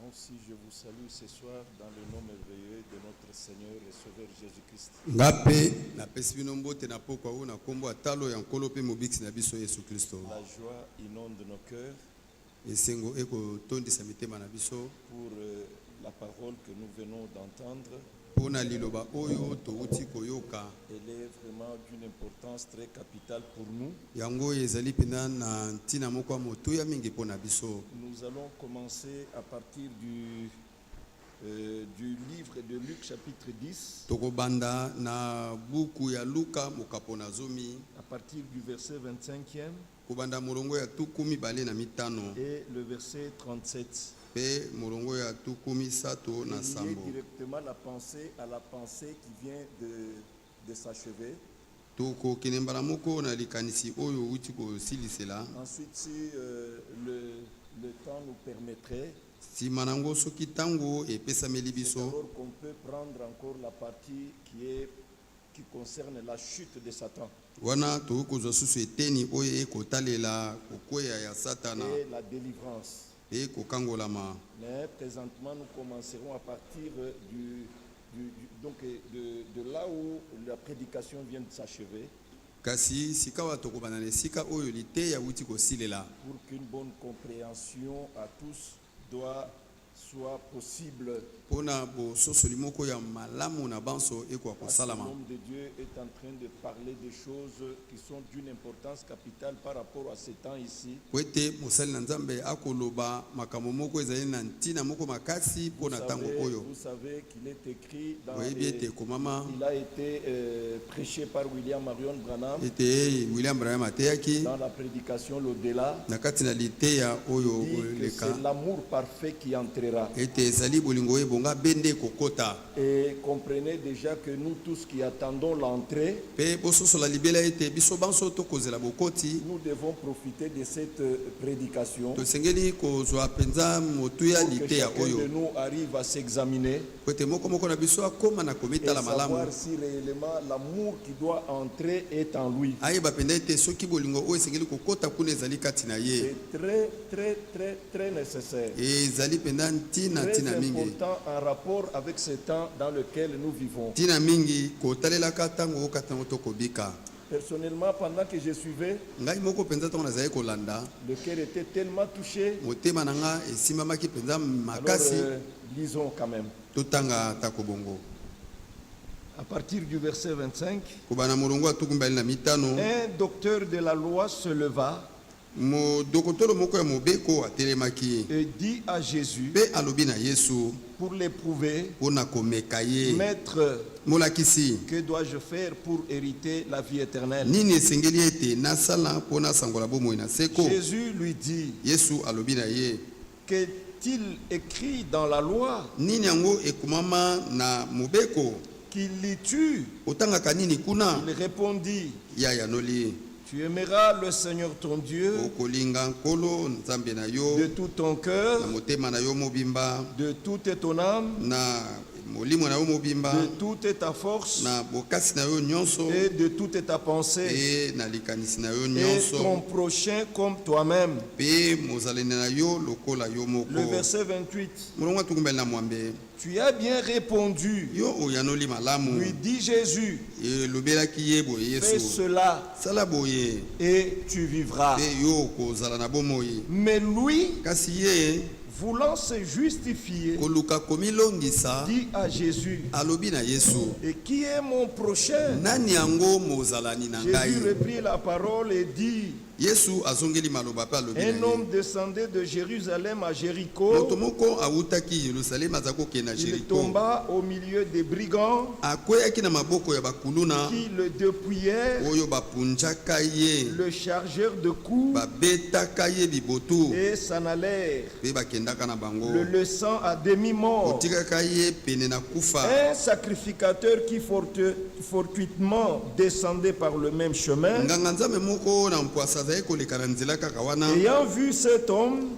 aussi, je vous salue ce soir dans le nom merveilleux de notre Seigneur et Sauveur Jésus-Christ. La joie inonde nos cœurs pour la parole que nous venons d'entendre. Elle est vraiment d'une importance très capitale pour nous. Nous allons commencer à partir du livre de Luc chapitre 10, à partir du verset 25e et le verset 37. Et lié directement la pensée à la pensée qui vient de s'achever. Ensuite, si le temps nous permettrait, c'est alors qu'on peut prendre encore la partie qui concerne la chute de Satan et la délivrance. Mais présentement, nous commencerons à partir de là où la prédication vient de s'achever, pour qu'une bonne compréhension à tous soit possible. Parce que l'homme de Dieu est en train de parler des choses qui sont d'une importance capitale par rapport à ces temps ici. Vous savez qu'il est écrit il a été prêché par William Marion Branham dans la prédication l'au-delà. Il dit que c'est l'amour parfait qui entrera. Et comprenez déjà que nous tous qui attendons l'entrée, nous devons profiter de cette prédication pour que chacun de nous arrive à s'examiner et savoir si réellement l'amour qui doit entrer est en lui. C'est très, très, très, très nécessaire. Très important en rapport avec ce temps dans lequel nous vivons. Personnellement, pendant que je suivais, le cœur était tellement touché. Alors, lisons quand même. À partir du verset 25, un docteur de la loi se leva et dit à Jésus, pour l'éprouver, Maître, que dois-je faire pour hériter la vie éternelle? Jésus lui dit, qu'est-il écrit dans la loi? Qu'il lis-tu? Il répondit, tu aimeras le Seigneur ton Dieu de tout ton cœur, de toute ton âme, de toute ta force et de toute ta pensée, et ton prochain comme toi-même. Le verset 28. Tu as bien répondu, lui dit Jésus. Fais cela et tu vivras. Mais lui, voulant se justifier, dit à Jésus, et qui est mon prochain? Jésus reprit la parole et dit, un homme descendait de Jérusalem à Jéricho. Il tomba au milieu des brigands qui le dépouillèrent, le chargeurs de coups et s'en allèrent, le laissant à demi-mort. Un sacrificateur qui fortuitement descendait par le même chemin, ayant vu cet homme,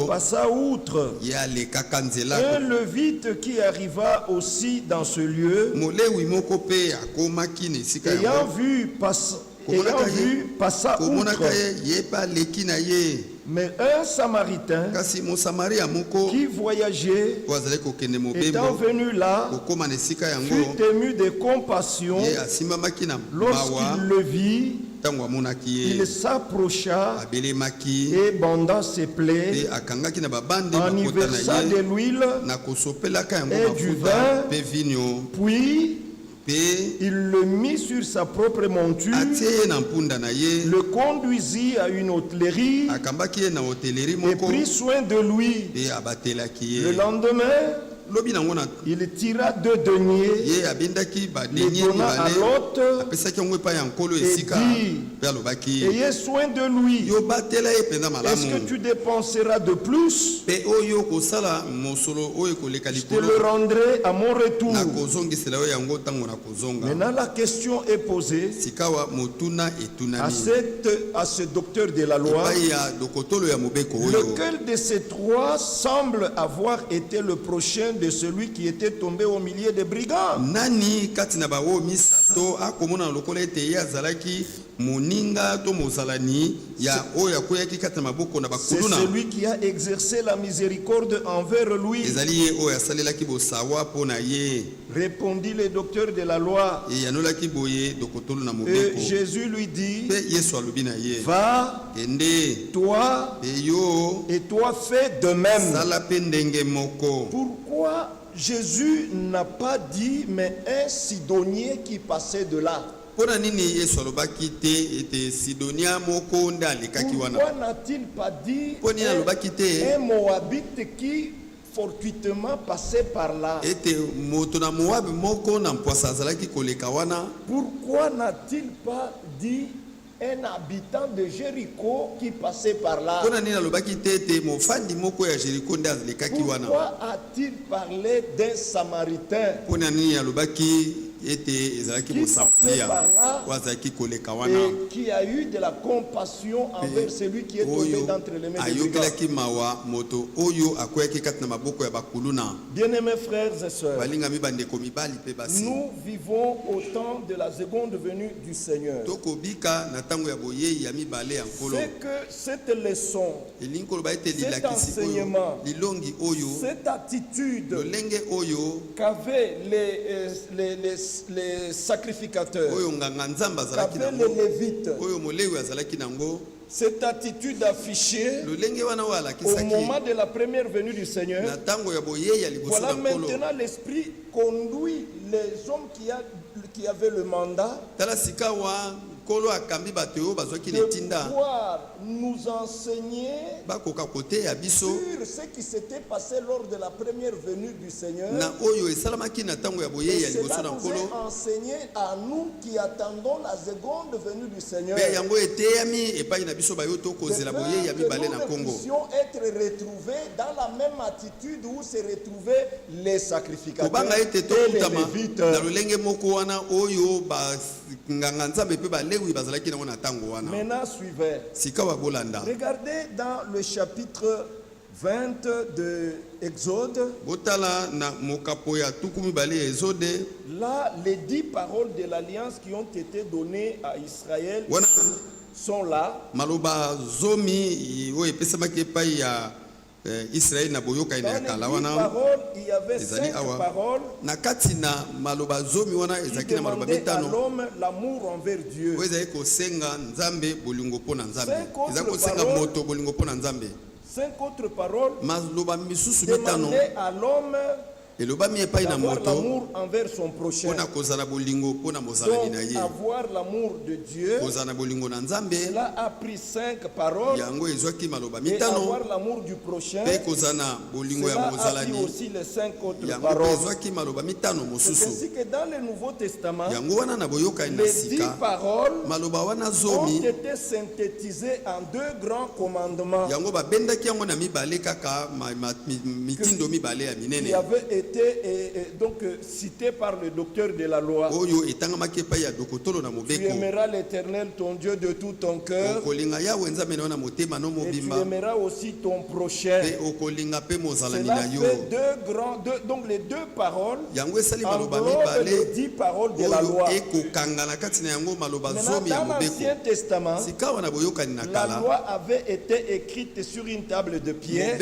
passa outre. Un levite qui arriva aussi dans ce lieu, ayant vu passa outre. Mais un Samaritain qui voyageait, étant venu là, fut ému de compassion. Lorsqu'il le vit, il s'approcha et banda ses plaies, en y versa de l'huile et du vin, puis il le mit sur sa propre monture, le conduisit à une hôtellerie et prit soin de lui. Le lendemain, il tira 2 deniers, les donna à l'hôte et dit, ayez soin de lui. Est-ce que tu dépenseras de plus? Je te le rendrai à mon retour. Maintenant la question est posée à ce docteur de la loi. Lequel de ces 3 semble avoir été le prochain de celui qui était tombé au milieu des brigands? C'est celui qui a exercé la miséricorde envers lui. Répondit le docteur de la loi. Et Jésus lui dit, va, toi, et toi fais de même. Pourquoi Jésus n'a pas dit, mais un Sidonien qui passait de là? Pourquoi n'a-t-il pas dit un Moabite qui fortuitement passait par là? Pourquoi n'a-t-il pas dit un habitant de Jéricho qui passait par là? Pourquoi a-t-il parlé d'un Samaritain qui passait par là et qui a eu de la compassion envers celui qui est tombé d'entre les mains des brigands? Bien-aimés frères et sœurs, nous vivons au temps de la seconde venue du Seigneur. C'est que cette leçon, cet enseignement, cette attitude qu'avaient les sacrificateurs, qu'avaient les lévites, cette attitude affichée au moment de la première venue du Seigneur, voilà maintenant l'Esprit conduit les hommes qui avaient le mandat de pouvoir nous enseigner sur ce qui s'était passé lors de la première venue du Seigneur. Et cela nous est enseigné à nous qui attendons la seconde venue du Seigneur. Que nous puissions être retrouvés dans la même attitude où se retrouvaient les sacrificateurs et les lévites. Maintenant, suivez. Regardez dans le chapitre 20 de Exode. Là, les 10 paroles de l'alliance qui ont été données à Israël sont là. Israël na boyoka ina kala wana il y avait 5 paroles qui demandaient à l'homme l'amour envers Dieu. 5 autres paroles demandaient à l'homme d'avoir l'amour envers son prochain. Donc, avoir l'amour de Dieu, cela a pris 5 paroles. Et avoir l'amour du prochain, cela a pris aussi les 5 autres paroles. C'est ainsi que dans le Nouveau Testament, les 10 paroles ont été synthétisées en 2 grands commandements qui avaient été donc cité par le docteur de la loi. Tu aimeras l'Éternel ton Dieu de tout ton cœur. Et tu aimeras aussi ton prochain. Cela fait donc les deux paroles englobent les 10 paroles de la loi. Maintenant, dans l'Ancien Testament, la loi avait été écrite sur une table de pierre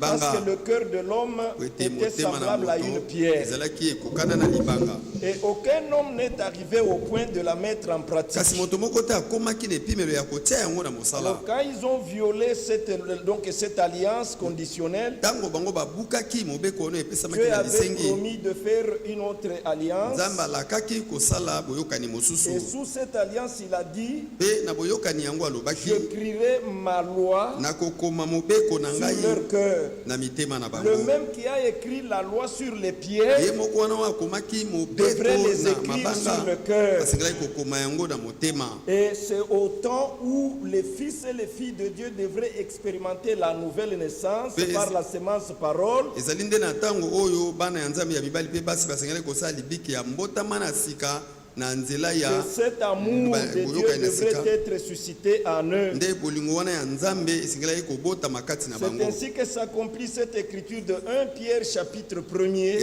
parce que le cœur de l'homme était semblable à une pierre. Et aucun homme n'est arrivé au point de la mettre en pratique. Alors, quand ils ont violé cette alliance conditionnelle, Dieu avait promis de faire une autre alliance. Et sous cette alliance, il a dit: j'écrirai ma loi sur leur cœur. Le même qui a écrit la loi sur les pierres devrait les écrire sur le cœur. Et c'est au temps où les fils et les filles de Dieu devraient expérimenter la nouvelle naissance par la sémence parole. Que cet amour de Dieu devrait être suscité en eux. C'est ainsi que s'accomplit cette écriture de 1 Pierre chapitre 1er.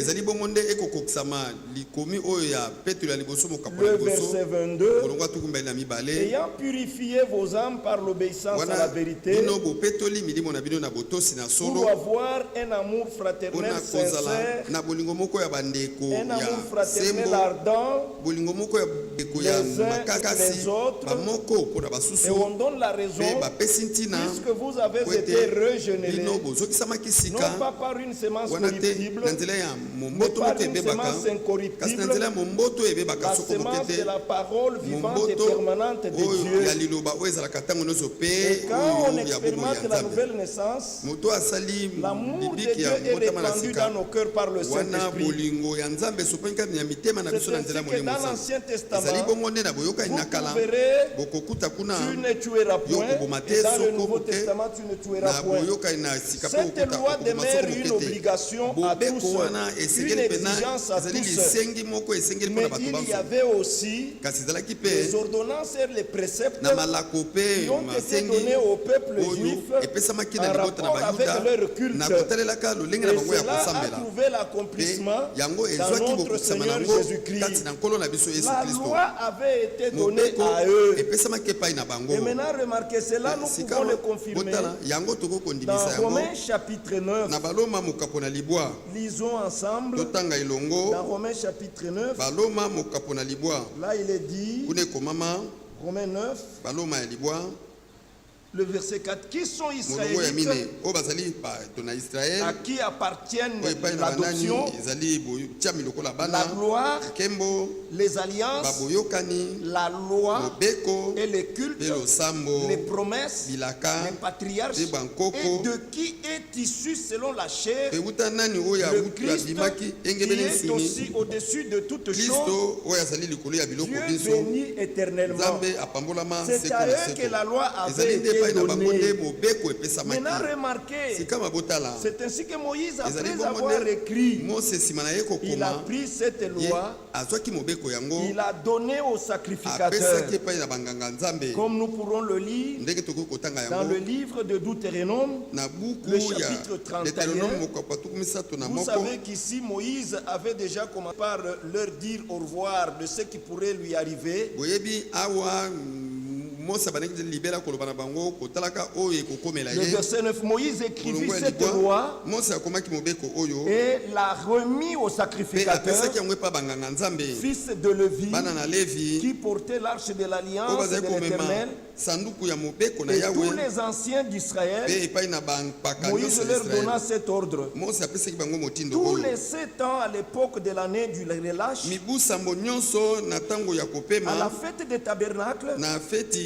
Le verset 22. Ayant purifié vos âmes par l'obéissance à la vérité, pour avoir un amour fraternel sincère, un amour fraternel ardent, les uns les autres, et on donne la raison, puisque vous avez été regenérés, non pas par une sémence corruptible, mais par une sémence incorruptible, la sémence de la parole vivante et permanente de Dieu. Et quand on expérimente la nouvelle naissance, l'amour de Dieu est répandu dans nos cœurs par le Saint-Esprit. C'est ainsi que dans l'Ancien Testament, vous verrez, tu ne tueras point, et dans le Nouveau Testament, tu ne tueras point. Cette loi demeure une obligation à tous, une exigence à tous. Mais il y avait aussi les ordonnances et les préceptes qui ont été donnés au peuple juif en rapport avec leur culte. Et cela a trouvé l'accomplissement dans notre Seigneur Jésus-Christ. La loi avait été donnée à eux. Et maintenant, remarquez cela, nous pouvons le confirmer. Dans Romains chapitre 9, lisons ensemble. Dans Romains chapitre 9, là il est dit, Romains 9, le verset 4, qui sont Israélites, à qui appartiennent l'adoption, la gloire, les alliances, la loi et les cultes, les promesses, les patriarches, et de qui est issu selon la chair le Christ, qui est aussi au-dessus de toutes choses, Dieu béni éternellement. C'est à eux que la loi avait été donnée. Maintenant remarquez, c'est ainsi que Moïse, après avoir écrit, il a pris cette loi, il a donné aux sacrificateurs, comme nous pourrons le lire dans le livre de Deutéronome, le chapitre 31. Vous savez qu'ici Moïse avait déjà commencé par leur dire au revoir de ce qui pourrait lui arriver. Le verset 9, Moïse écrivit cette loi et l'a remis aux sacrificateurs, fils de Lévi, qui portaient l'arche de l'alliance de l'Éternel, et tous les anciens d'Israël. Moïse leur donna cet ordre. Tous les 7 ans à l'époque de l'année du relâche, à la fête des tabernacles,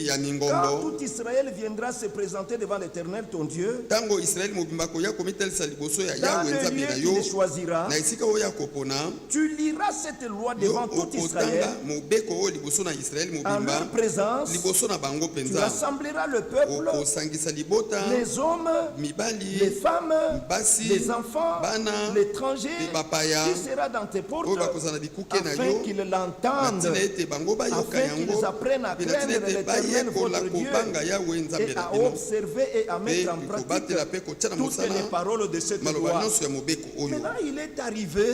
quand tout Israël viendra se présenter devant l'Éternel ton Dieu, dans le lieu qu'il choisira, tu liras cette loi devant tout Israël, en leur présence, Tu rassembleras le peuple, les hommes, les femmes, les enfants, l'étranger qui sera dans tes portes, afin qu'ils l'entendent, afin qu'ils apprennent à craindre l'Éternel votre Dieu et à observer et à mettre en pratique toutes les paroles de cette loi. Maintenant, il est arrivé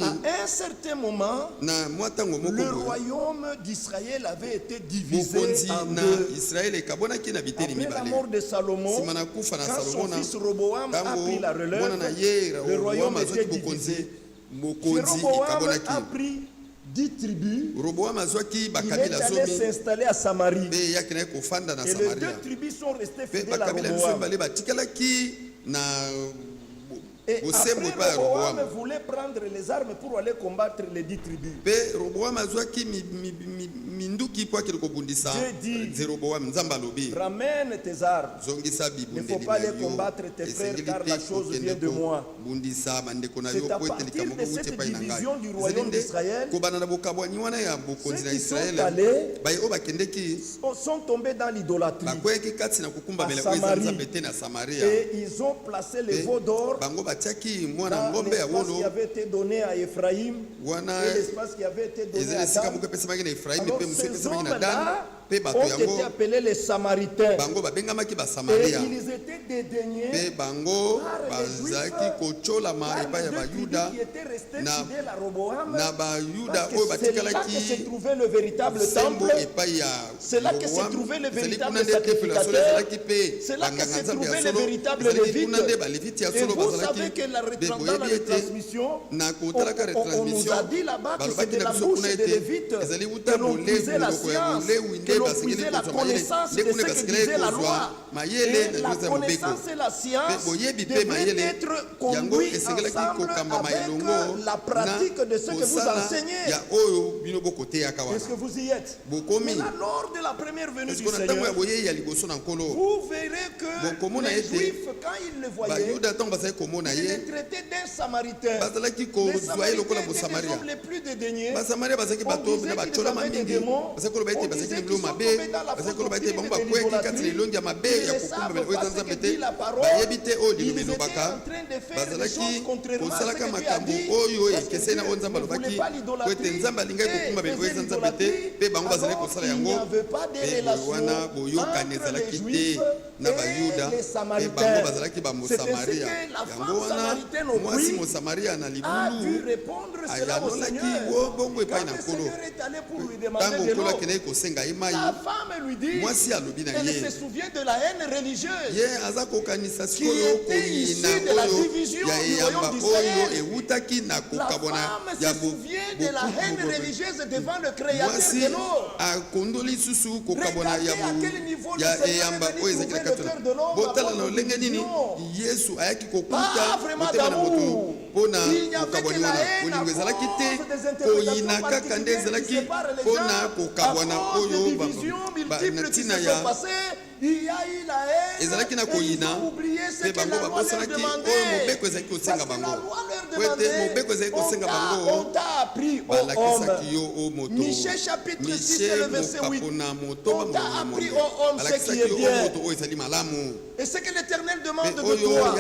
à un certain moment, le royaume d'Israël avait été divisé en deux. Après la mort de Salomon, quand son fils Roboam a pris la relève, le royaume était divisé. Jéroboam a pris 10 tribus, il est allé s'installer à Samarie. Et les 2 tribus sont restées fidèles à Roboam. Et après, Roboam voulait prendre les armes pour aller combattre les 10 tribus. Dieu dit, ramène tes armes. Il ne faut pas aller combattre tes frères car la chose vient de moi. C'est à partir de cette division du royaume d'Israël, ceux qui sont allés sont tombés dans l'idolâtrie à Samarie. Et ils ont placé les veaux d'or dans l'espace qui avait été donné à Ephraïm et l'espace qui avait été donné à Dan. Alors ces hommes-là ont été appelés les Samaritains. Et ils étaient dédaignés par les Juifs, par les 2 tribus qui étaient restés fidèles à Roboam, parce que c'est là que se trouvait le véritable temple, c'est là que se trouvait le véritable sacrificateur, c'est là que se trouvait le véritable lévite. Et vous savez que dans la retransmission, on nous a dit là-bas que c'est de la bouche des lévites que l'on puisait la science, que l'on puisait la connaissance de ce que disait la loi. Et la connaissance et la science devaient être conduits ensemble avec la pratique de ce que vous enseignez. Est-ce que vous y êtes? Mais là, lors de la première venue du Seigneur, vous verrez que les Juifs, quand ils le voyaient, ils les traitaient d'un Samaritain. Les Samaritains étaient les hommes les plus dédaignés. On disait qu'ils avaient des démons. On disait qu'ils sont tombés dans la faute doctrine de l'idolâtrie. Ils ne savent pas ce que dit la parole. Ils étaient en train de faire des choses contrairement à ce que Dieu a dit. Parce que Dieu ne voulait pas l'idolâtrie. Et faisait l'idolâtrie. Alors il n'y avait pas de relation entre les Juifs et les Samaritains. C'est ainsi que la femme samaritaine au puits a dû répondre cela au Seigneur. Quand le Seigneur est allé pour lui demander de l'eau, la femme lui dit, elle se souvient de la haine religieuse qui était issue de la division du royaume d'Israël. La femme se souvient de la haine religieuse devant le Créateur de l'eau. Regardez à quel niveau le Seigneur est venu trouver le cœur de l'homme. Pas vraiment d'amour. Il n'y avait que la haine à cause des interprétations particulières qui séparent les gens, à cause des divisions multiples qui se sont passées. Il y a eu la haine et ils ont oublié ce que la loi leur demandait. Parce que la loi leur demandait, on t'a appris aux hommes. Michée chapitre 6 et le verset 8. On t'a appris aux hommes ce qui est bien. Et ce que l'Éternel demande de toi,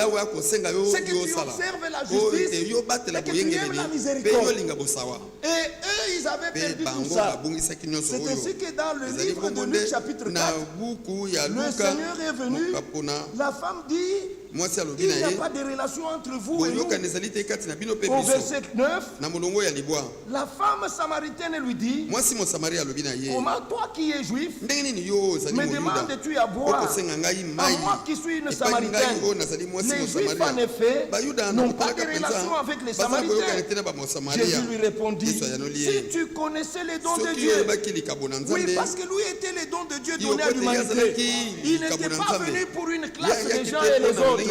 c'est que tu observes la justice et que tu aimes la miséricorde. Et eux, ils avaient perdu tout ça. C'est ainsi que dans le livre de Luc chapitre 4, le Seigneur est venu, la femme dit, il n'y a pas de relation entre vous et nous. Au verset 9, la femme samaritaine lui dit, comment toi qui es juif, me demandes-tu à boire à moi qui suis une samaritaine? Les juifs en effet n'ont pas de relation avec les samaritains. Jésus lui répondit, si tu connaissais les dons de Dieu, oui, parce que lui était les dons de Dieu donnés à l'humanité. Il n'était pas venu venu pour une classe des gens et les autres.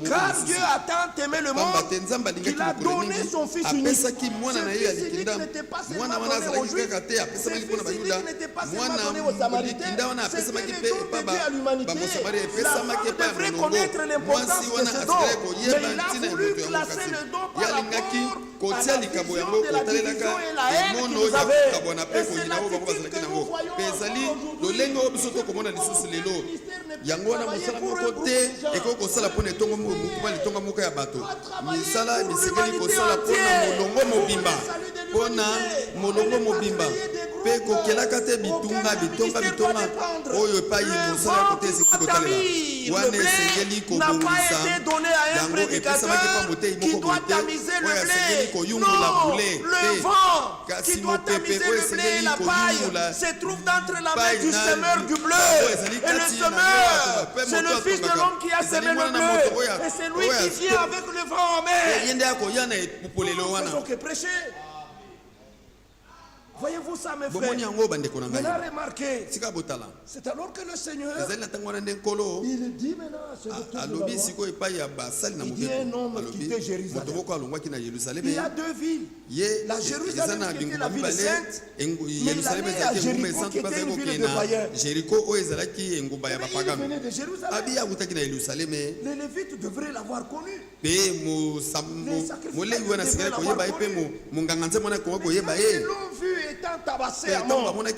Car Dieu a tant aimé le monde qu'il a donné son Fils unique. Ce Fils unique n'était pas seulement donné aux Juifs. Ce Fils unique n'était pas seulement donné aux Samaritains. C'était le don de Dieu à l'humanité. La femme devrait connaître l'importance de ce don. Mais il a voulu classer le don par rapport à la vision de la division et la haine qu'il nous avait. Et c'est l'attitude que nous voyons aujourd'hui. yango wana mosala moko te eko kosala pona etongo moko ya bato misala bisekeli kosala pona molongo mobimba pe kokelaka te bitunga oyo epai mosala kote esiki kotalela wana esengeli kobongisa yango epesamaki pa motei moko boye te oyo esengeli koyungula bule te kasi mopepe oyo esengeli koyungula se trouve d'entre la main du semeur du bleu. Et le semeur, c'est le Fils de l'homme qui a semé le bleu. Et c'est lui qui vient avec le vent en mer. Nous faisons que prêcher. Voyez-vous ça, mes frères? Maintenant, remarquez, c'est alors que le Seigneur, il dit maintenant à ce docteur de la loi, il dit un homme quittait Jérusalem. Il y a deux villes. La Jérusalem qui était la ville sainte, mais il allait à Jéricho qui était une ville de païens. Il venait de Jérusalem. Les Lévites devraient l'avoir connu. Les sacrificateurs devraient l'avoir connu. Mais ils l'ont vu étant tabassé à mort. Les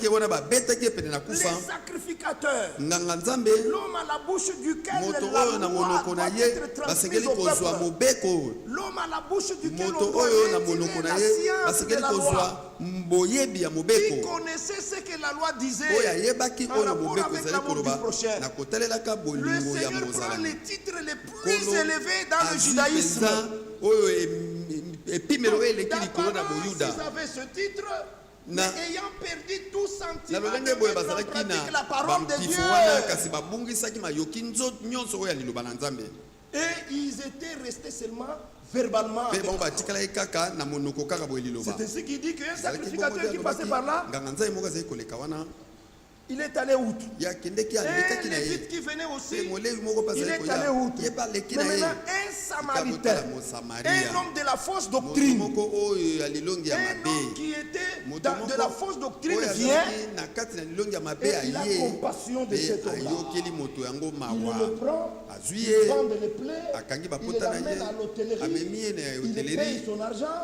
sacrificateurs, l'homme à la bouche duquel la loi doit être transmise au peuple. L'homme à la bouche duquel on doit retirer la science de la loi. Il connaissait ce que la loi disait en rapport avec l'amour du prochain. Le Seigneur prend les titres les plus élevés dans le judaïsme. S'ils avaient ce titre, mais ayant perdu tout sentiment de mettre en pratique la parole de Dieu. Et ils étaient restés seulement verbalement. C'est ainsi qu'il dit qu'un sacrificateur qui passait par là, il est allé outre. Un Lévite qui venait aussi, il est allé outre. Mais maintenant, un Samaritain, un homme de la fausse doctrine, un homme qui était de la fausse doctrine vient et il a compassion de cet homme-là. Il le prend, il vend les plaies, il l'amène à l'hôtellerie, il paye son argent.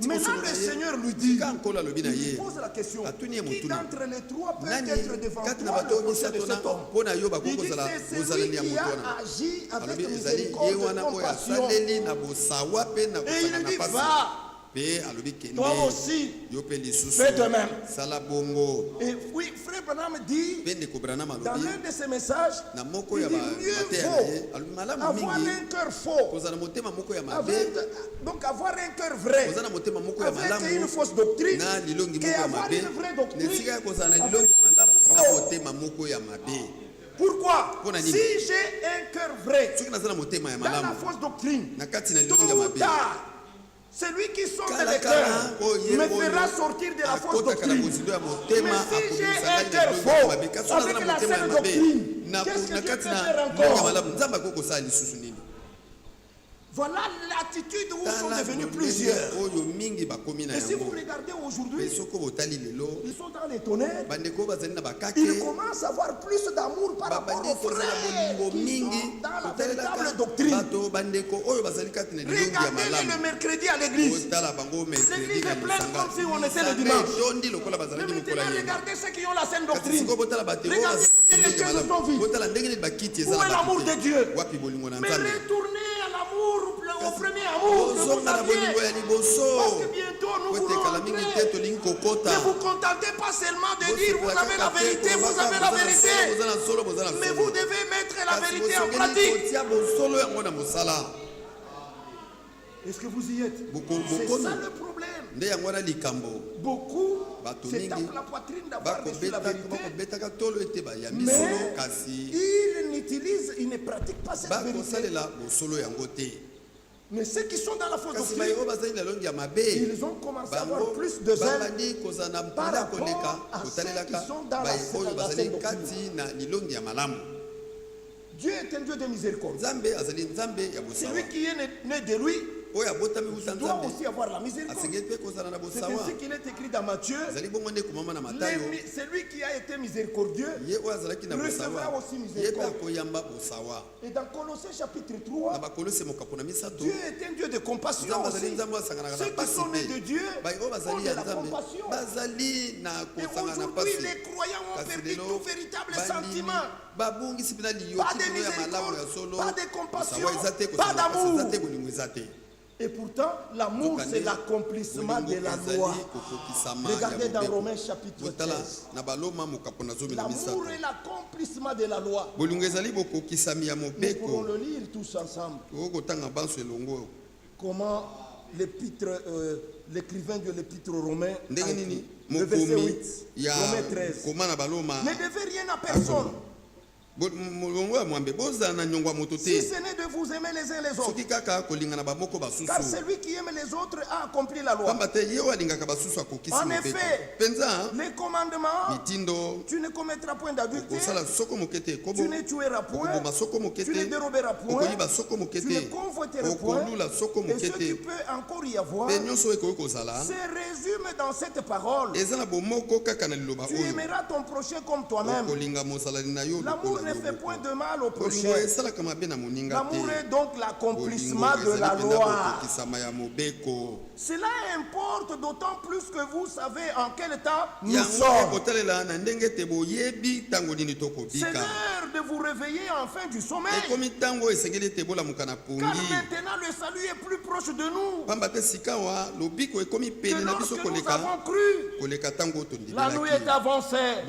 Maintenant, le Seigneur lui dit, il pose la question, qui d'entre les trois peut être devant toi le procès de cet homme? Il dit c'est celui qui a agi avec miséricorde et compassion. Et il lui dit, va. Toi aussi, fais de même. Et oui, Frère Branham dit, dans l'un de ses messages, il dit mieux vaut avoir un cœur faux, donc avoir un cœur vrai, avec une fausse doctrine, qu'avoir une vraie doctrine. Pourquoi? Si j'ai un cœur vrai dans la fausse doctrine, tôt ou tard, celui qui sort de l'écœur me fera sortir de la fausse doctrine. Mais si j'ai un cœur faux avec la seule doctrine, qu'est-ce que Dieu peut faire encore? Voilà l'attitude où sont devenus plusieurs. Et si vous regardez aujourd'hui, ils sont dans les tonnerres. Ils commencent à avoir plus d'amour par rapport aux frères qui sont dans la véritable doctrine. Regardez-les le mercredi à l'église. L'église est pleine comme si on était le dimanche. Mais maintenant, regardez ceux qui ont la saine doctrine. Regardez les chaises sont vides. Où est l'amour de Dieu? Mais retournez à l'amour, au premier amour que vous aviez. Parce que bientôt nous voulons entrer. Ne vous contentez pas seulement de dire vous avez la vérité, vous avez la vérité. Mais vous devez mettre la vérité en pratique. Est-ce que vous y êtes? C'est ça le problème. Beaucoup se tapent la poitrine d'avoir reçu la vérité, mais ils ne pratiquent pas cette vérité. Mais ceux qui sont dans la fausse doctrine, ils ont commencé à avoir plus de zèle par rapport à ceux qui sont dans la saine doctrine. Dieu est un Dieu de miséricorde. Celui qui est né de lui doit aussi avoir la miséricorde. C'est ainsi qu'il est écrit dans Matthieu. Celui qui a été miséricordieux recevra aussi miséricorde. Et dans Colossiens chapitre 3, Dieu est un Dieu de compassion aussi. Ceux qui sont nés de Dieu ont de la compassion. Et aujourd'hui, les croyants ont perdu tout véritable sentiment. Pas de miséricorde, pas de compassion, pas d'amour. Et pourtant, l'amour, c'est l'accomplissement de la loi. Regardez dans Romains chapitre 13. L'amour est l'accomplissement de la loi. Nous pourrons le lire tous ensemble. Comment l'écrivain de l'épître aux Romains a dit, le verset 8, Romains 13. Ne devez rien à personne. Si ce n'est de vous aimer les uns les autres. Car celui qui aime les autres a accompli la loi. En effet, les commandements, tu ne commettras point d'adultère, tu ne tueras point, tu ne déroberas point, tu ne convoiteras point, et ce qui peut encore y avoir se résume dans cette parole. Tu aimeras ton prochain comme toi-même. L'amour ne fait point de mal au prochain. L'amour est donc l'accomplissement de la loi. Cela importe d'autant plus que vous savez en quel temps nous sommes. C'est l'heure de vous réveiller enfin du sommeil. Car maintenant le salut est plus proche de nous que lorsque nous avons cru. La nuit est avancée.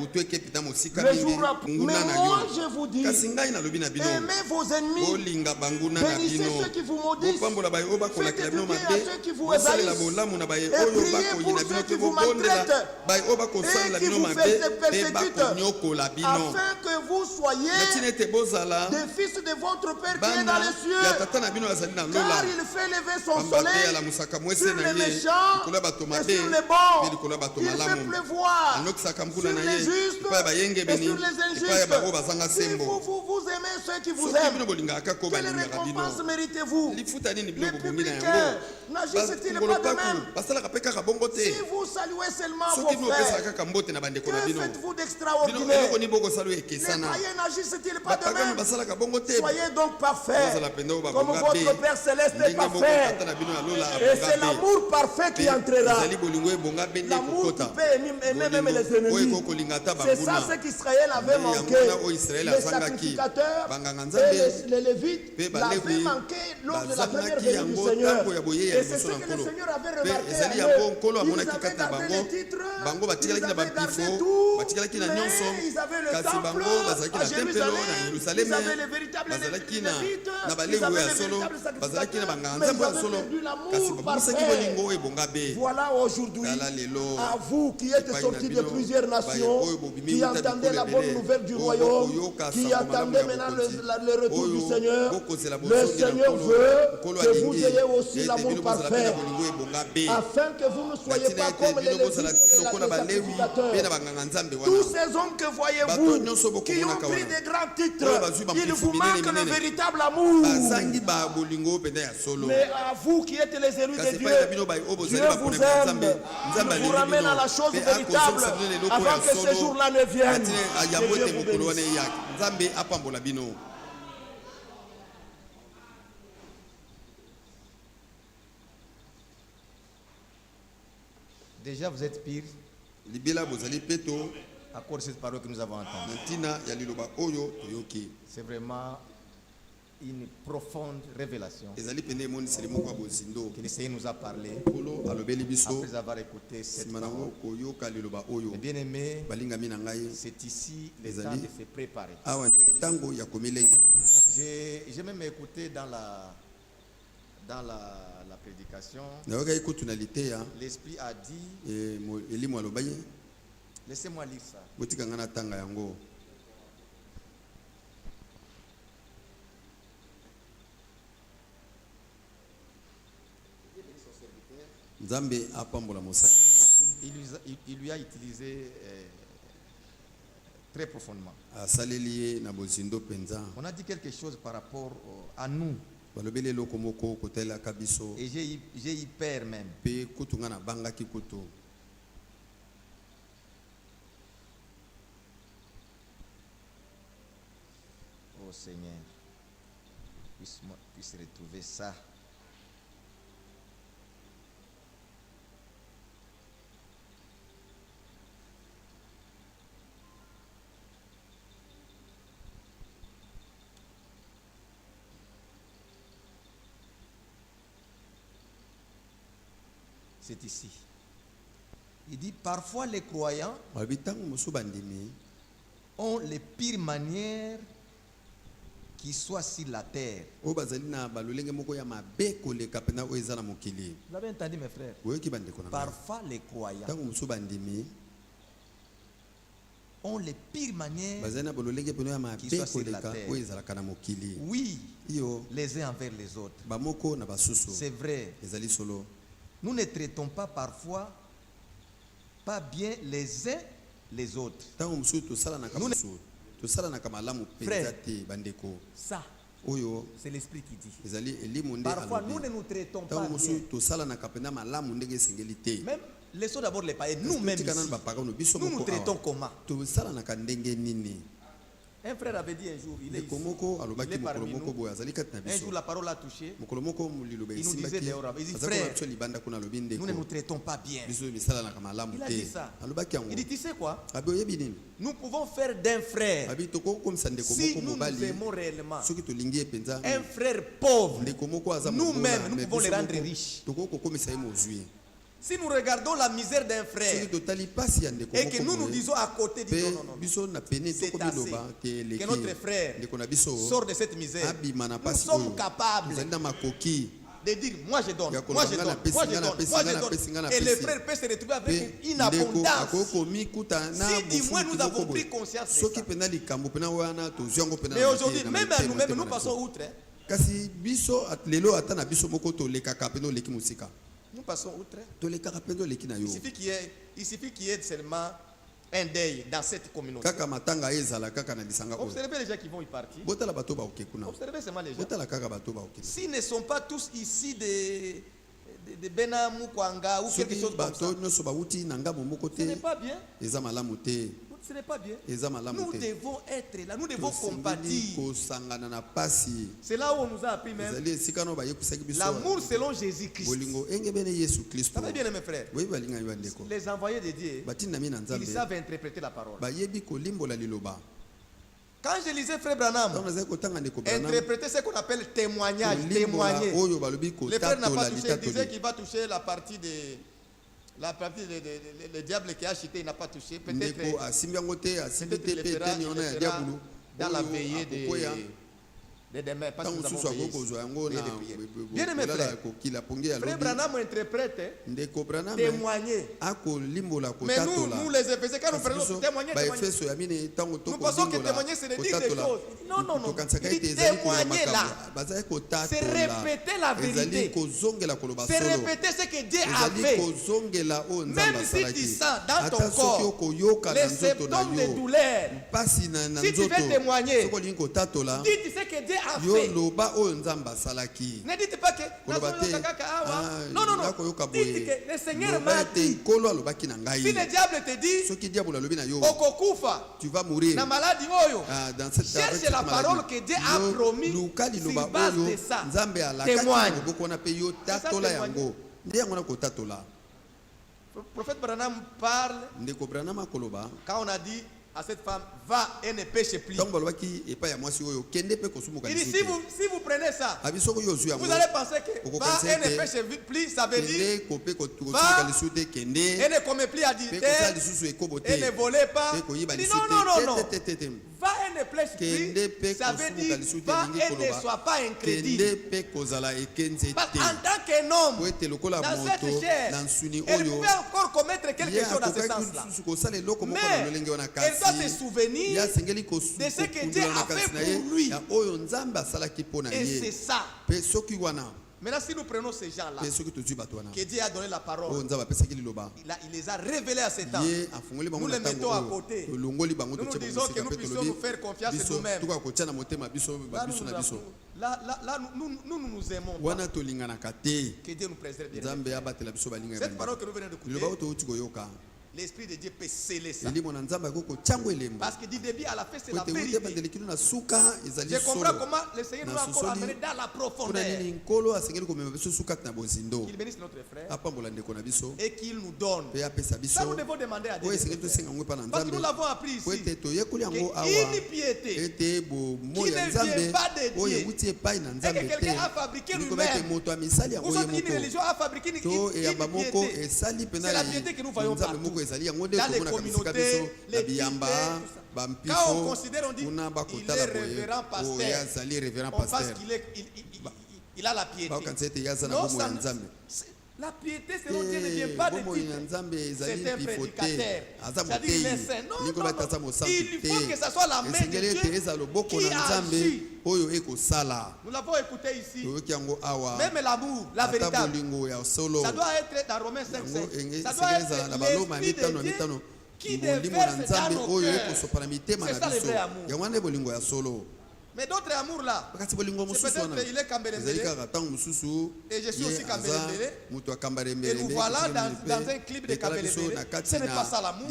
Le jour a... Mais moi je vous dis, aimez vos ennemis, bénissez ceux qui vous maudissent, faites du bien à ceux qui vous haïssent, et priez pour ceux qui vous maltraitent et qui vous persécutent, afin que vous soyez des fils de votre Père qui est dans les cieux, car il fait lever son soleil sur les méchants et sur les bons, il fait pleuvoir sur les justes et sur les injustes. Si vous aimez ceux qui vous aiment, quelle récompense méritez-vous? Les publicains n'agissent-ils pas de même? Si vous saluez seulement vos frères, que faites-vous d'extraordinaire? Les païens n'agissent-ils pas de même? Soyez donc parfaits, comme votre Père Céleste est parfait. Et c'est l'amour parfait qui entrera. L'amour qui peut aimer même les ennemis. C'est ça ce qu'Israël avait manqué. Les sacrificateurs et les Lévites l'avaient manqué lors de la première venue du Seigneur. Et c'est ce que le Seigneur avait remarqué. Ils avaient gardé les titres, ils avaient gardé tout, mais ils avaient le temple à Jérusalem, ils avaient les véritables Lévites, ils avaient les véritables sacrificateurs, mais ils avaient perdu l'amour parfait. Voilà aujourd'hui, à vous qui êtes sortis de plusieurs nations, qui entendez la bonne nouvelle du royaume, qui attendez maintenant le retour du Seigneur, le Seigneur veut que vous ayez aussi l'amour parfait, afin que vous ne soyez pas comme les Lévites et les sacrificateurs. Tous ces hommes que voyez-vous, qui ont pris des grands titres, il vous manque le véritable amour. Mais à vous qui êtes les élus de Dieu, Dieu vous aime, il vous ramène à la chose véritable avant que ce jour-là ne vienne. Que Dieu vous bénisse. Déjà vous êtes pire à cause de cette parole que nous avons entendue. C'est vraiment une profonde révélation que le Seigneur nous a parlé après avoir écouté cette parole. Mais bien aimé, c'est ici le temps de se préparer. J'ai même écouté dans la prédication, l'Esprit a dit, laissez-moi lire ça. Il lui a utilisé très profondément. On a dit quelque chose par rapport à nous. Et j'ai eu peur même. Oh Seigneur, puisse retrouver ça. C'est ici. Il dit parfois les croyants ont les pires manières qui soient sur la terre. Vous avez entendu mes frères? Parfois les croyants ont les pires manières qui soient sur la terre. Oui, les uns envers les autres. C'est vrai. Nous ne traitons pas parfois pas bien les uns les autres. Frère, ça, c'est l'esprit qui dit. Parfois, nous ne nous traitons pas bien. Même, laissons d'abord les païens. Nous-mêmes ici, nous nous traitons comment? Un frère avait dit un jour, il est parmi nous. Un jour, la parole a touché. Il nous disait dehors, il dit, frère, nous ne nous traitons pas bien. Il a dit ça. Il dit, tu sais quoi? Nous pouvons faire d'un frère, si nous nous aimons réellement, un frère pauvre, nous-mêmes, nous pouvons le rendre riche. Si nous regardons la misère d'un frère et que nous nous disons à côté, disons non, c'est assez, que notre frère sort de cette misère, nous sommes capables de dire moi je donne, moi je donne, moi je donne, moi je donne. Et le frère peut se retrouver avec une abondance. Si du moins nous avons pris conscience de ça. Mais aujourd'hui, même à nous-mêmes, nous passons outre. Nous passons outre. Il suffit qu'il y ait seulement un deuil dans cette communauté. Observez les gens qui vont y partir. Observez seulement les gens. S'ils ne sont pas tous ici de Benamou, Kwanga ou quelque chose comme ça, ce n'est pas bien. Ce n'est pas bien. Nous devons être là, nous devons compatir. C'est là où on nous a appris même l'amour selon Jésus-Christ. Ça va bien, mes frères. Les envoyés de Dieu, ils savent interpréter la parole. Quand je lisais Frère Branham, interpréter ce qu'on appelle témoignage, témoigner. Le frère n'a pas touché, il disait qu'il va toucher la partie de... le diable qui a acheté, il n'a pas touché. Peut-être il le fera dans la veillée de demain. Parce que nous avons veillé de prière. Bien aimé frère, Frère Branham interprète, témoigner. Mais nous les Éphésiens, quand nous prenons témoigner, nous pensons que témoigner c'est de dire des choses. Non. Il dit témoigner là, c'est répéter la vérité, c'est répéter ce que Dieu a fait. Même si tu sens dans ton corps les symptômes de douleur, si tu veux témoigner, dites ce que Dieu a fait. Ne dites pas que non. Dites que le Seigneur m'a dit. Si le diable te dit Okokufa, tu vas mourir na maladie oyo, cherche la parole que Dieu a promis sur base de ça. Témoigne. Le prophète Branham parle quand on a dit à cette femme, va et ne pêche plus. Il dit, si vous prenez ça, vous allez penser que va et ne pêche plus, ça veut dire va et ne commet plus adultère et ne volez pas. Il dit non. Va et ne pêche plus, ça veut dire va et ne sois pas incrédule. Parce qu'en tant qu'un homme, dans cette chair, elle pouvait encore commettre quelque chose dans ce sens-là. Mais elle doit se souvenir de ce que Dieu a fait pour lui. Et c'est ça. Maintenant, si nous prenons ces gens-là, que Dieu a donné la parole, il les a révélés à cet temps. Nous les mettons à côté. Nous nous disons que nous puissions nous faire confiance en nous-mêmes. Là, nous nous aimons pas. Que Dieu nous préserve bien. Cette parole que nous venons d'écouter, l'Esprit de Dieu peut sceller ça. Parce que du début à la fin, c'est la vérité. Je comprends comment le Seigneur nous a encore amené dans la profondeur. Qu'il bénisse notre frère et qu'il nous donne. Ça, nous devons demander à Dieu. Parce que nous l'avons appris ici. Une piété qui ne vient pas de Dieu. Et que quelqu'un a fabriqué lui-même. Ou une religion a fabriqué une piété. C'est la piété que nous voyons partout. Dans les communautés, les biambas, quand on considère, on dit il est révérend pasteur. On pense qu'il a la piété. Non, la piété, selon Dieu, ne vient pas de Dieu. C'est un prédicateur. C'est-à-dire il est saint. Non. Il faut que ce soit la main de Dieu qui agit. Nous l'avons écouté ici. Même l'amour, la véritable, ça doit être dans Romains 5:5. Ça doit être l'esprit de Dieu qui déverse dans nos cœurs. C'est ça le vrai amour. Mais d'autres amours là, c'est peut-être il est Kambelembele et je suis aussi Kambelembele. Et nous voilà dans un clip de Kambelembele. Ce n'est pas ça l'amour.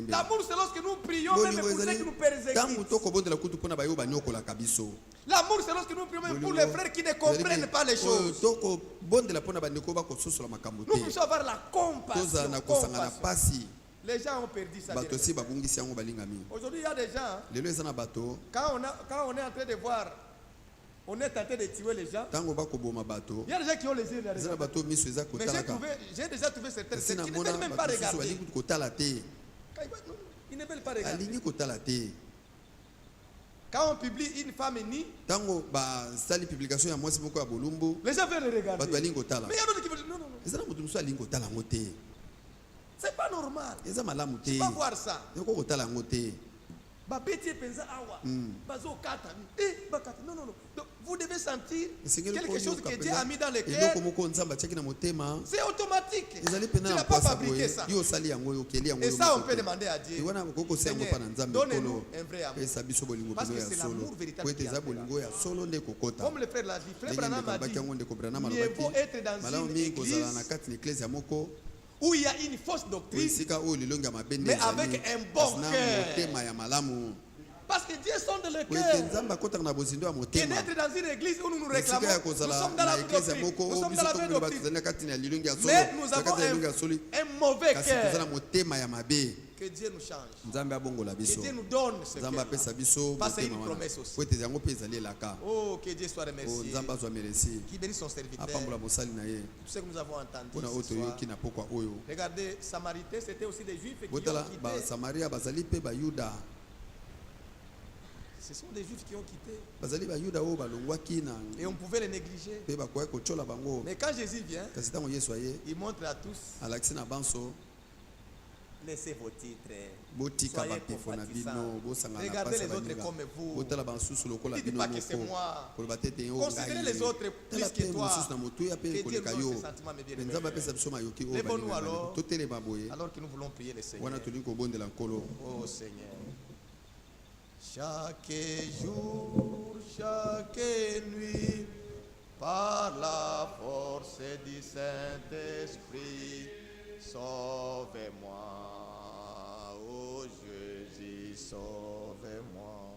L'amour c'est lorsque nous prions même pour ceux qui nous persécutent. L'amour c'est lorsque nous prions même pour les frères qui ne comprennent pas les choses. Nous puissions avoir la compassion. Les gens ont perdu ça. Aujourd'hui, il y a des gens, quand on est en train de voir, on est tenté de tuer les gens. Il y a des gens qui ont les yeux derrière. Mais j'ai déjà trouvé certaines qui ne veulent même pas regarder. Ils ne veulent pas regarder. Quand on publie une femme nue, les gens veulent le regarder. Mais il y a d'autres qui veulent dire non. C'est pas normal. Tu vas voir ça. Non. Donc, vous devez sentir quelque chose que Dieu a mis dans le cœur. C'est automatique. Tu n'as pas fabriqué ça. Et ça, on peut demander à Dieu. Seigneur, donnez-nous un vrai amour. Parce que c'est l'amour véritable qui appelle. Comme le frère l'a dit, frère Branham a dit, mieux vaut être dans une église où il y a une fausse doctrine, mais avec un bon cœur. Parce que Dieu sonde le cœur. Et d'être dans une église où nous nous réclamons, nous sommes dans la doctrine, nous sommes dans la vraie doctrine. Mais nous avons un mauvais cœur. Que Dieu nous change. Que Dieu nous donne ce cœur. Parce que c'est une promesse aussi. Oh, que Dieu soit remercié. Qui bénisse son serviteur. Tout ce que nous avons entendu ce soir. Regardez, Samaritains, c'était aussi des Juifs qui ont quitté. Ce sont des Juifs qui ont quitté. Et on pouvait les négliger. Mais quand Jésus vient, il montre à tous. Laissez vos titres. Soyez compatissants. Regardez les autres comme vous. Ne dites pas que c'est moi. Considérez les autres plus que toi. Que Dieu nous donne ce sentiment, mes bien-aimés. Lèvons-nous alors que nous voulons prier le Seigneur. Oh Seigneur. Chaque jour, chaque nuit, par la force du Saint-Esprit, sauve-moi. Oh Jésus, sauve-moi.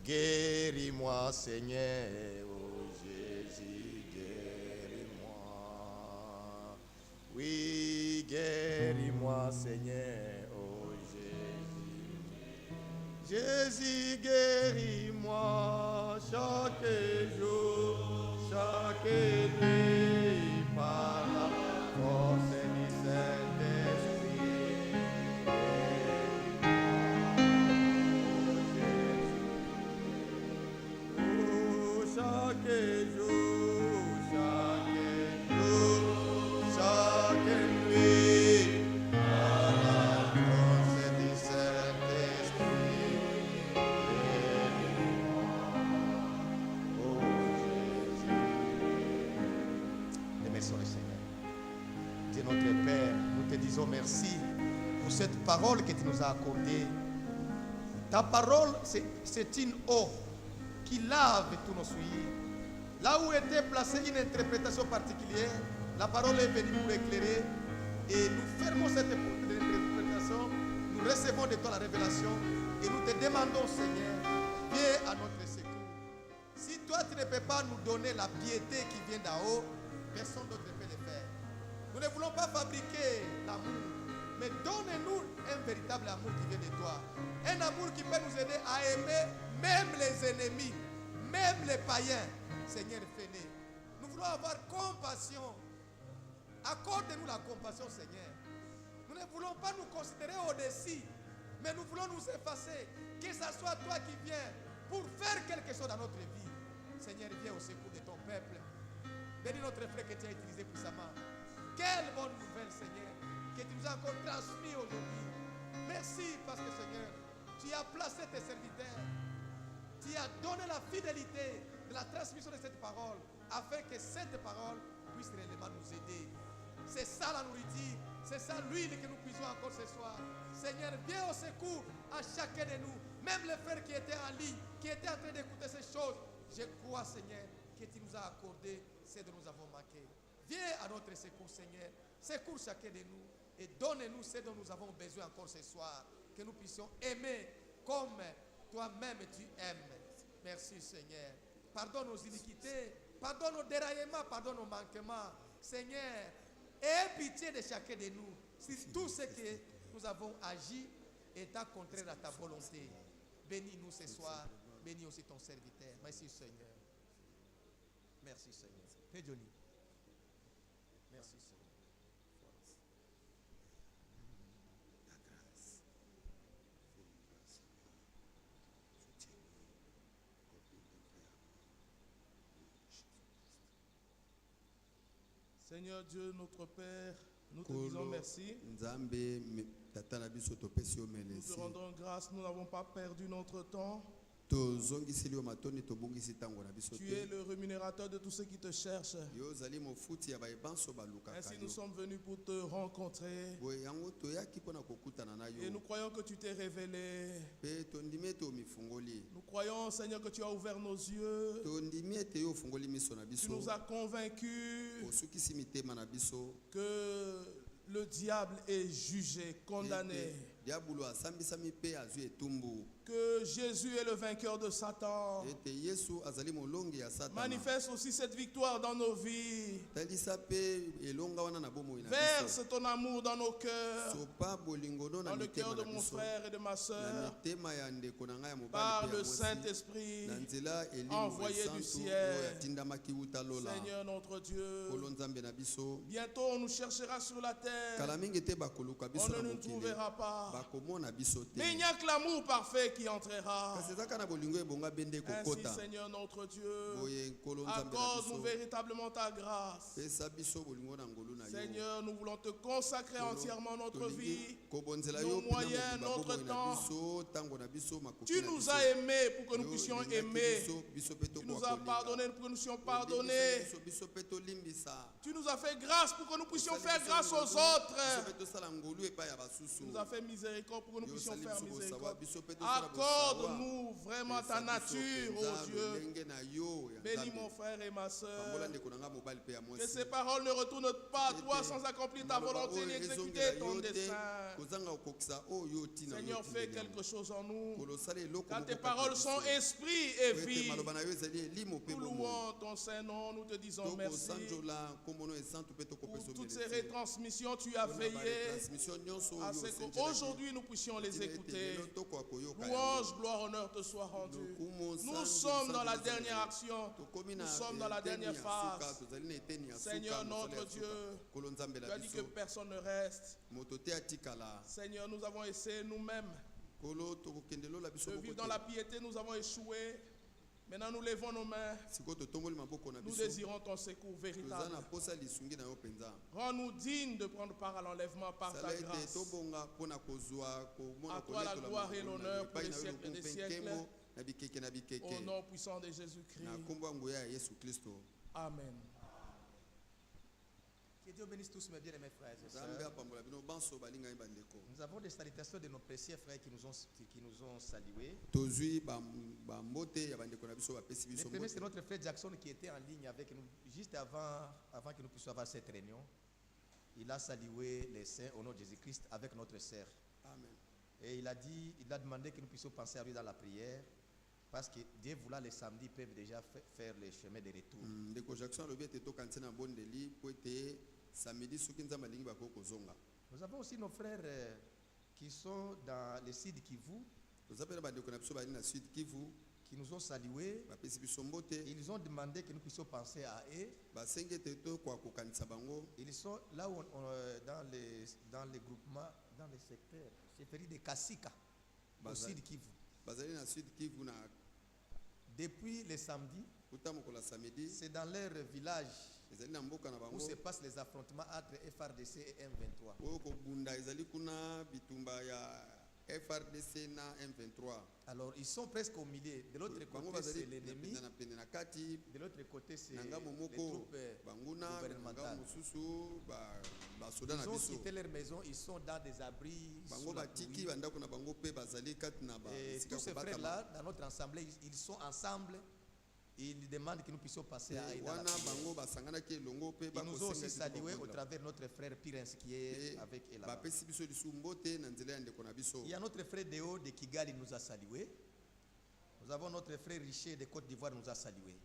Guéris-moi, Seigneur. Oh Jésus, guéris-moi. Oui, guéris-moi, Seigneur. Jésus, guéris-moi chaque jour, chaque nuit, par la force du Saint-Esprit. Oh, chaque jour, chaque nuit, par la force du Saint-Esprit. merci pour cette parole que tu nous as accordée. Ta parole, c'est une eau qui lave tous nos souillures. Là où était placée une interprétation particulière, la parole est venue pour éclairer et nous fermons cette interprétation. Nous recevons de toi la révélation et nous te demandons, Seigneur, viens à notre secours. Si toi tu ne peux pas nous donner la piété qui vient d'en haut, personne d'autre ne peut le faire. Nous ne voulons pas fabriquer l'amour, mais donne-nous un véritable amour qui vient de toi. Un amour qui peut nous aider à aimer même les ennemis, même les païens. Seigneur, fais-le. Nous voulons avoir compassion. Accorde-nous la compassion, Seigneur. Nous ne voulons pas nous considérer au-dessus, mais nous voulons nous effacer. Que ce soit toi qui viens pour faire quelque chose dans notre vie. Seigneur, viens au secours de ton peuple. Bénis notre frère que tu as utilisé puissamment. Quelle bonne nouvelle, Seigneur, que tu nous as encore transmis aujourd'hui. Merci parce que, Seigneur, tu as placé tes serviteurs. Tu as donné la fidélité de la transmission de cette parole afin que cette parole puisse réellement nous aider. C'est ça la nourriture, c'est ça l'huile que nous puissions encore ce soir. Seigneur, viens au secours à chacun de nous, même les frères qui étaient en ligne, qui étaient en train d'écouter ces choses. Je crois, Seigneur, que tu nous as accordé ce dont nous avons manqué. Viens à notre secours, Seigneur. Secours chacun de nous et donne-nous ce dont nous avons besoin encore ce soir. Que nous puissions aimer comme toi-même tu aimes. Merci, Seigneur. Pardonne nos iniquités, pardonne nos déraillements, pardonne nos manquements. Seigneur, aie pitié de chacun de nous. Si tout ce que nous avons agi est contraire à ta volonté. Bénis-nous ce soir. Bénis aussi ton serviteur. Merci, Seigneur. Merci, Seigneur. Père Johnny. Merci, Seigneur. Seigneur Dieu, notre Père, nous te disons merci. Nous te rendons grâce, nous n'avons pas perdu notre temps. Tu es le rémunérateur de tous ceux qui te cherchent. Ainsi nous sommes venus pour te rencontrer. Et nous croyons que tu t'es révélé. Nous croyons, Seigneur, que tu as ouvert nos yeux. Tu nous as convaincus que le diable est jugé, condamné. Que Jésus est le vainqueur de Satan. Manifeste aussi cette victoire dans nos vies. Verse ton amour dans nos cœurs, dans le cœur de mon frère et de ma soeur, par le Saint-Esprit envoyé du ciel. Seigneur notre Dieu, bientôt on nous cherchera sur la terre, on ne nous trouvera pas. Mais il n'y a que l'amour parfait qui entrera. Ainsi, Seigneur notre Dieu, accorde-nous véritablement ta grâce. Seigneur, nous voulons te consacrer entièrement notre vie, nos moyens, notre temps. Tu nous as aimés pour que nous puissions aimer. Tu nous as pardonné pour que nous puissions pardonner. Tu nous as fait grâce pour que nous puissions faire grâce aux autres. Tu nous as fait miséricorde pour que nous puissions faire miséricorde. Accorde-nous vraiment ta nature, oh Dieu. Bénis mon frère et ma soeur. Que ces paroles ne retournent pas à toi sans accomplir ta volonté ni exécuter ton dessein. Seigneur, fais quelque chose en nous. Car tes paroles sont esprit et vie. Nous louons ton Saint-Nom, nous te disons merci. Pour toutes ces retransmissions, tu as veillé à ce qu'aujourd'hui nous puissions les écouter. Louange, gloire, honneur te soit rendu. Nous sommes dans la dernière action. Nous sommes dans la dernière phase. Seigneur notre Dieu, tu as dit que personne ne reste. Seigneur, nous avons essayé nous-mêmes de vivre dans la piété, nous avons échoué. Maintenant nous levons nos mains. Nous désirons ton secours véritable. Rends-nous dignes de prendre part à l'enlèvement par ta grâce. À toi la gloire et l'honneur pour les siècles des siècles. Au nom puissant de Jésus-Christ. Amen. Que Dieu bénisse tous mes bien-aimés frères et sœurs. Nous avons des salutations de nos précieux frères qui nous ont salués. Le premier, c'est notre frère Jackson qui était en ligne avec nous juste avant que nous puissions avoir cette réunion. Il a salué les saints au nom de Jésus-Christ avec notre sœur. Amen. Et il a demandé que nous puissions penser à lui dans la prière. Parce que Dieu voulant, les samedis peuvent déjà faire le chemin de retour. Nous avons aussi nos frères qui sont dans le sud Kivu, qui nous ont salués. Ils ont demandé que nous puissions penser à eux. Ils sont là où dans les groupements, dans les secteurs, c'est fait de Kasika, au sud Kivu. Depuis le samedi, c'est dans leur village où se passent les affrontements entre FRDC et M23. Alors ils sont presque au milieu. De l'autre côté c'est l'ennemi, de l'autre côté c'est les troupes gouvernementales. Ils ont quitté leur maison, ils sont dans des abris sous la pluie. Et tous ces frères-là, dans notre assemblée, ils sont ensemble. Ils demandent que nous puissions passer à Aïda. Ils nous ont aussi salués au travers de notre frère Pires qui est avec eux là-bas. Il y a notre frère Déo de Kigali qui nous a salués. Nous avons notre frère Richer de Côte d'Ivoire qui nous a salués.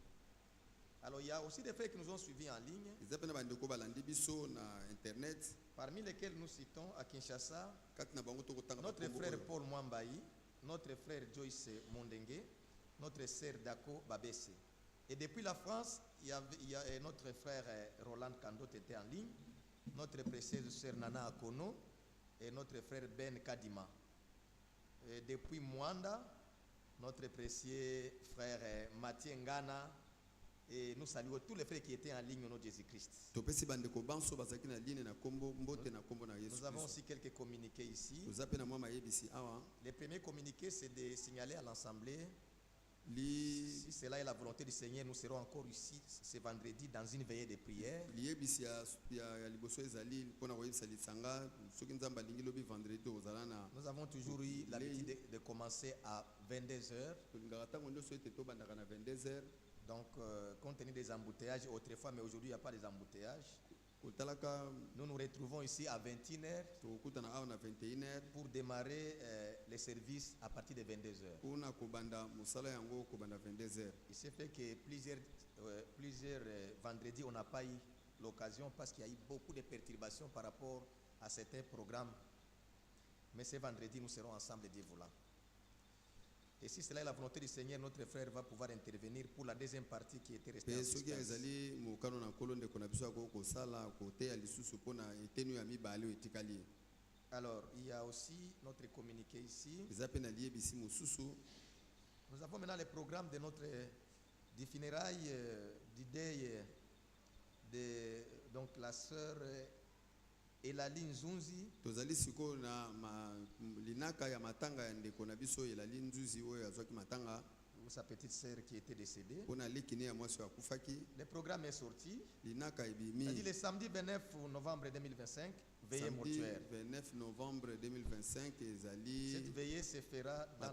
Alors il y a aussi des frères qui nous ont suivis en ligne. Parmi lesquels nous citons à Kinshasa notre frère Paul Mwambayi, notre frère Joyce Mondengue, notre sœur Dako Babese. Et depuis la France, il y a notre frère Roland Kando qui était en ligne, notre précieuse sœur Nana Akono et notre frère Ben Kadima. Et depuis Mwanda, notre précieux frère Mathieu Ngana. Et nous saluons tous les frères qui étaient en ligne au nom de Jésus-Christ. Nous avons aussi quelques communiqués ici. Le premier communiqué, c'est de signaler à l'Assemblée, si cela est la volonté du Seigneur, nous serons encore ici ce vendredi dans une veillée de prière. Nous avons toujours eu l'habitude de commencer à 22h. Donc, compte tenu des embouteillages autrefois, mais aujourd'hui il n'y a pas des embouteillages. Nous nous retrouvons ici à 21h pour démarrer les services à partir de 22h. Il s'est fait que plusieurs vendredis, on n'a pas eu l'occasion parce qu'il y a eu beaucoup de perturbations par rapport à certains programmes. Mais ce vendredi, nous serons ensemble, Dieu voulant. Et si cela est la volonté du Seigneur, notre frère va pouvoir intervenir pour la deuxième partie qui était restée en suspense. Alors, il y a aussi notre communiqué ici. Nous avons maintenant le programme de notre du funérailles du deuil de donc la sœur Elali Nzunzi. Tozali siko na linaka ya matanga ya ndeko na biso Elali Nzunzi oyo azwaki matanga. Sa petite sœur qui était décédée. Le programme est sorti. C'est le samedi 29 novembre 2025, veillée mortuaire. 29 novembre 2025, cette veillée se fera dans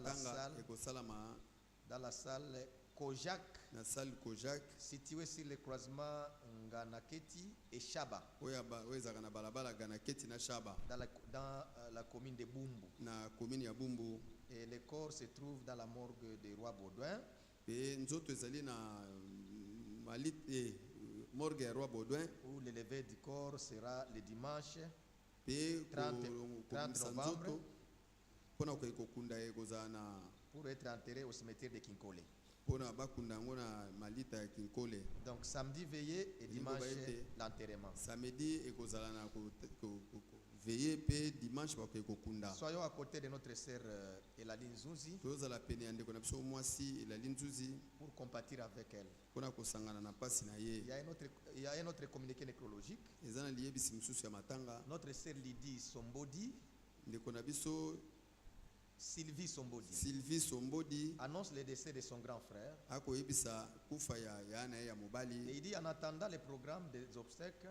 la salle Kojak, située sur le croisement Nganaketi et Shaba, dans la commune de Bumbu. Et le corps se trouve dans la morgue de Roi Baudouin. Où le lever du corps sera le dimanche 30 novembre pour être enterré au cimetière de Kinkole. Donc samedi veillée et dimanche l'enterrement. Soyons à côté de notre sœur Elali Nzunzi pour compatir avec elle. Il y a un autre communiqué nécrologique. Notre sœur Lydie Sombodi, Sylvie Sombodi annonce le décès de son grand frère. Et il dit en attendant le programme des obsèques,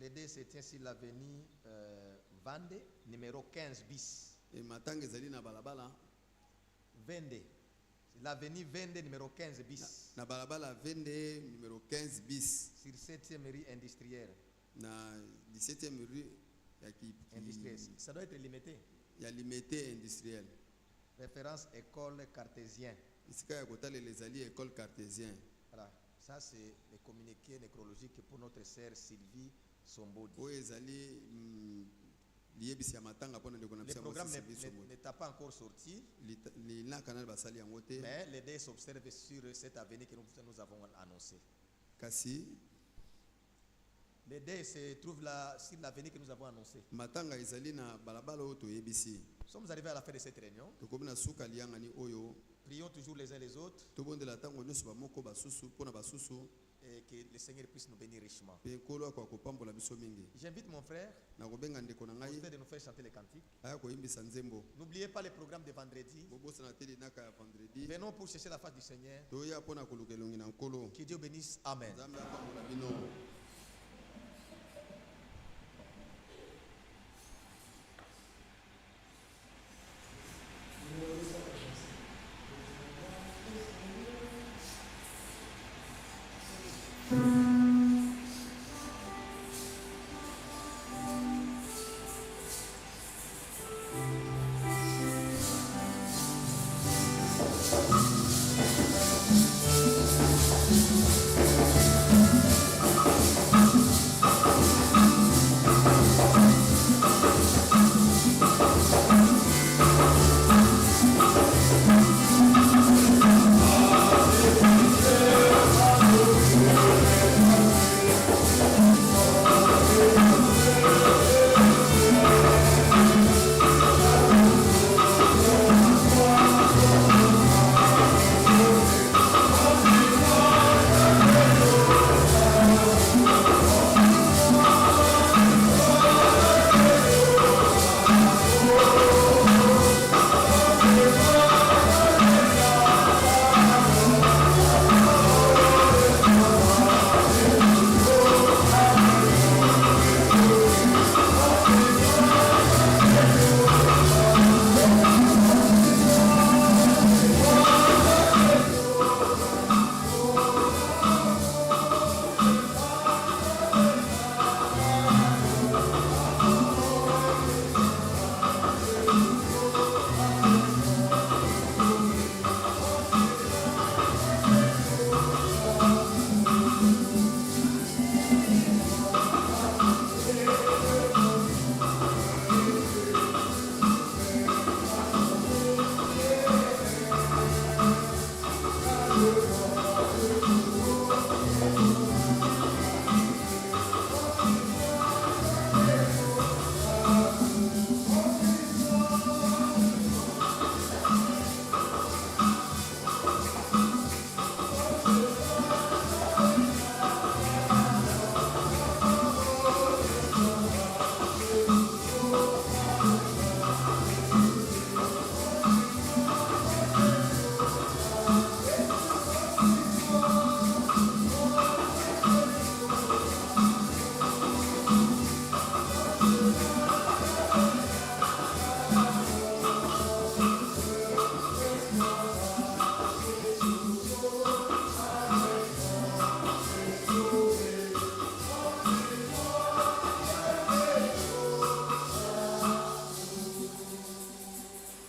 Le D se tient sur l'avenue Vande, numéro 15 bis. Vende. L'avenue Vende, numéro 15 bis. Na balabala Vende, numéro 15 bis. Sur 7e rue industrielle. Na 17e rue industrielle. Ça doit être limité. Il y a limité industriel. Référence école cartésien. Ici, les alliés école cartésien. Voilà. Ça, c'est le communiqué nécrologique pour notre sœur Sylvie Sombodi. Le programme n'est pas encore sorti, mais les dés s'observent sur cette avenue que nous avons annoncée. Les dés se trouvent là sur l'avenue que nous avons annoncée. Nous sommes arrivés à la fin de cette réunion. Prions toujours les uns les autres. Et que le Seigneur puisse nous bénir richement. J'invite mon frère de nous faire chanter les cantiques. N'oubliez pas le programme de vendredi. Venons pour chercher la face du Seigneur. Que Dieu bénisse. Amen.